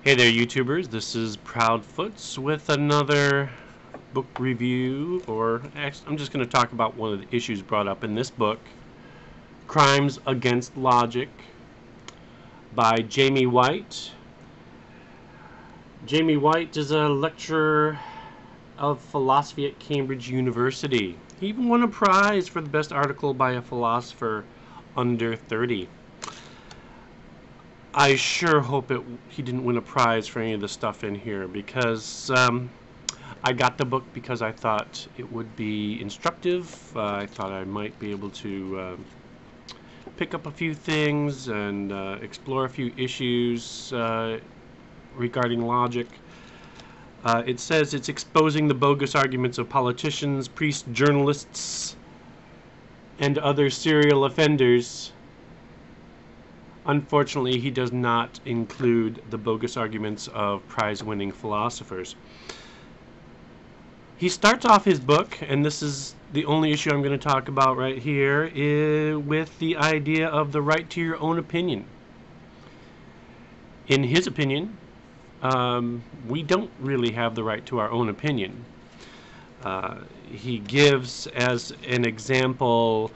Hey there, YouTubers. This is Proudfoots with another book review, or actually, I'm just going to talk about one of the issues brought up in this book, Crimes Against Logic by Jamie Whyte. Jamie Whyte is a lecturer of philosophy at Cambridge University. He even won a prize for the best article by a philosopher under 30. I sure hope he didn't win a prize for any of the stuff in here because I got the book because I thought it would be instructive. I thought I might be able to pick up a few things and explore a few issues regarding logic. It says it's exposing the bogus arguments of politicians, priests, journalists, and other serial offenders. Unfortunately, he does not include the bogus arguments of prize-winning philosophers. He starts off his book, and this is the only issue I'm going to talk about right here, with the idea of the right to your own opinion. In his opinion, we don't really have the right to our own opinion. He gives as an example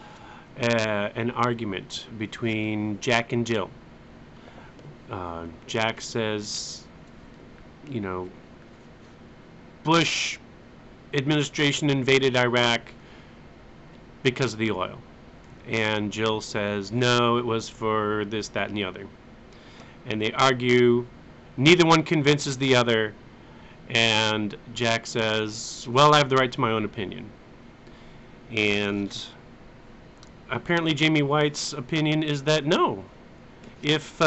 an argument between Jack and Jill. Jack says, Bush administration invaded Iraq because of the oil. And Jill says, no, it was for this, that, and the other. And they argue. Neither one convinces the other. And Jack says, well, I have the right to my own opinion. And apparently Jamie Whyte's opinion is that no. If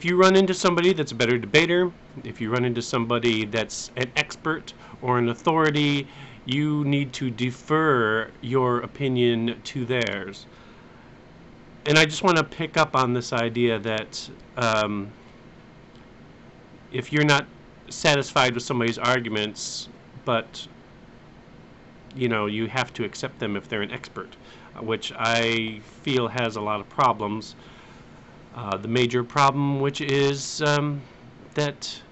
you run into somebody that's a better debater, if you run into somebody that's an expert or an authority, you need to defer your opinion to theirs. And I just want to pick up on this idea that if you're not satisfied with somebody's arguments, but you have to accept them if they're an expert, which I feel has a lot of problems. The major problem, which is that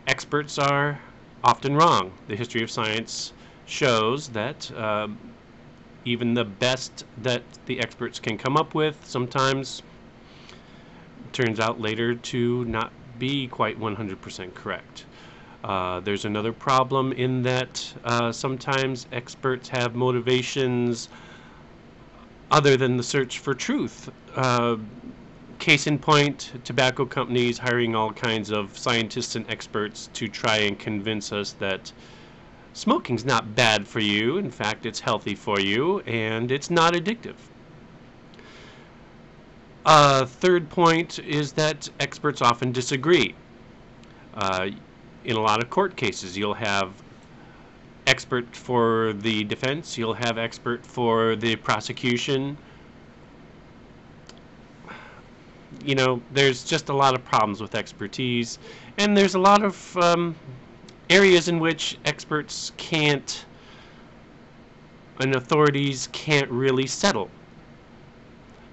experts are often wrong. The history of science shows that even the best that the experts can come up with sometimes turns out later to not be quite 100% correct. There's another problem in that sometimes experts have motivations other than the search for truth. Case in point, tobacco companies hiring all kinds of scientists and experts to try and convince us that smoking's not bad for you. In fact, it's healthy for you, and it's not addictive. Third point is that experts often disagree. In a lot of court cases, you'll have expert for the defense, you'll have expert for the prosecution. There's just a lot of problems with expertise, and there's a lot of areas in which experts can't and authorities can't really settle.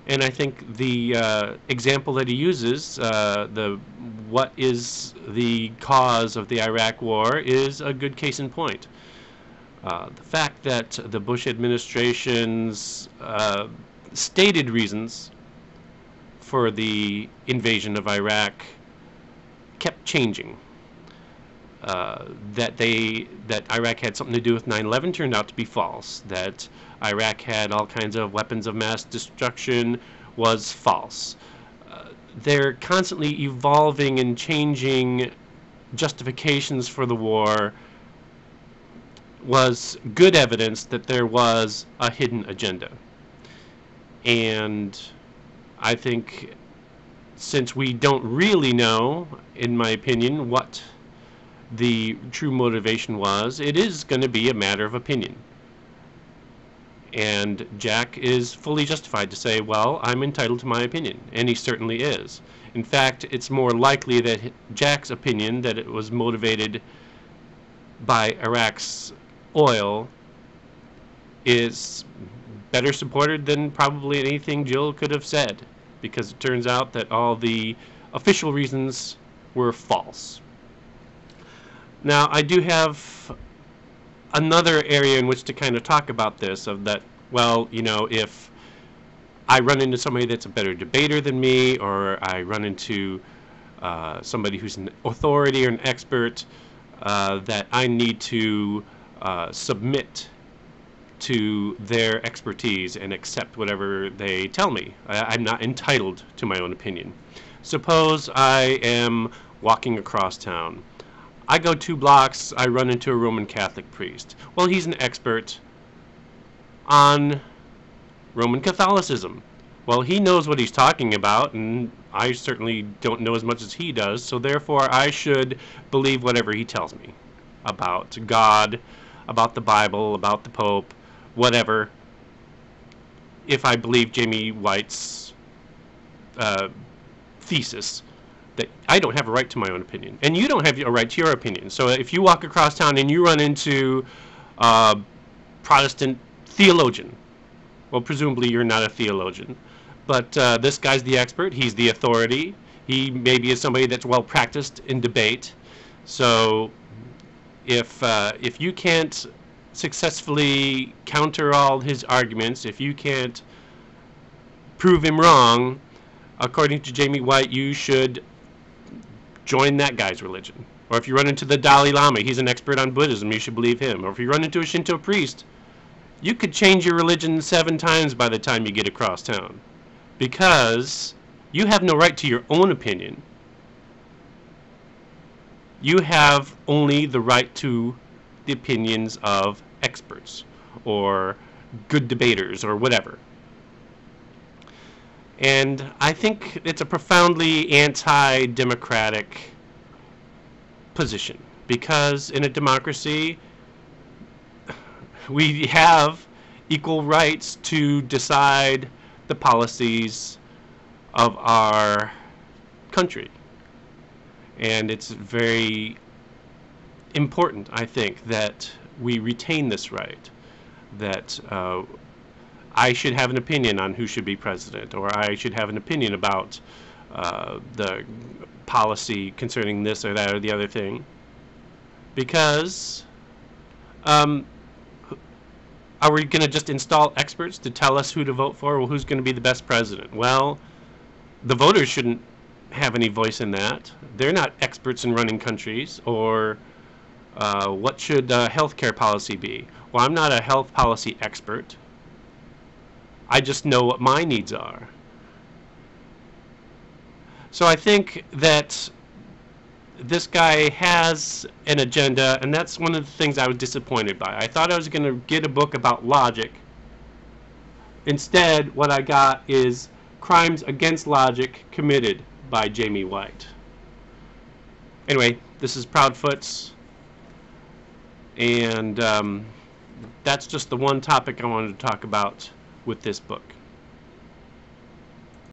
And I think the example that he uses, what is the cause of the Iraq War, is a good case in point. The fact that the Bush administration's stated reasons for the invasion of Iraq kept changing. That Iraq had something to do with 9/11 turned out to be false. That Iraq had all kinds of weapons of mass destruction was false. They're constantly evolving and changing justifications for the war was good evidence that there was a hidden agenda. And I think since we don't really know, in my opinion, what the true motivation was, it is going to be a matter of opinion. And Jack is fully justified to say, well, I'm entitled to my opinion, and he certainly is. In fact, it's more likely that Jack's opinion that it was motivated by Iraq's oil is better supported than probably anything Jill could have said, because it turns out that all the official reasons were false. Now, I do have another area in which to kind of talk about this, of that, well, you know, if I run into somebody that's a better debater than me, or I run into somebody who's an authority or an expert, that I need to submit to their expertise and accept whatever they tell me. I'm not entitled to my own opinion. Suppose I am walking across town. I go 2 blocks, I run into a Roman Catholic priest. Well, he's an expert on Roman Catholicism. Well, he knows what he's talking about, and I certainly don't know as much as he does, so therefore I should believe whatever he tells me about God, about the Bible, about the Pope, whatever, if I believe Jamie Whyte's thesis that I don't have a right to my own opinion, and you don't have a right to your opinion. So if you walk across town and you run into a Protestant theologian, well, presumably you're not a theologian, but this guy's the expert, he's the authority, he maybe is somebody that's well practiced in debate. So if you can't successfully counter all his arguments, if you can't prove him wrong, according to Jamie Whyte, you should join that guy's religion. Or if you run into the Dalai Lama, he's an expert on Buddhism, you should believe him. Or if you run into a Shinto priest, you could change your religion 7 times by the time you get across town, because you have no right to your own opinion. You have only the right to the opinions of experts or good debaters or whatever. And I think it's a profoundly anti-democratic position, because in a democracy we have equal rights to decide the policies of our country. And it's very important, I think, that we retain this right, that I should have an opinion on who should be president, or I should have an opinion about the policy concerning this or that or the other thing. Because are we going to just install experts to tell us who to vote for, or who's going to be the best president? Well, the voters shouldn't have any voice in that. They're not experts in running countries. Or what should healthcare policy be? Well, I'm not a health policy expert. I just know what my needs are. So I think that this guy has an agenda, and that's one of the things I was disappointed by. I thought I was going to get a book about logic. Instead, what I got is Crimes Against Logic Committed by Jamie Whyte. Anyway, this is Proudfoot's, and that's just the one topic I wanted to talk about with this book.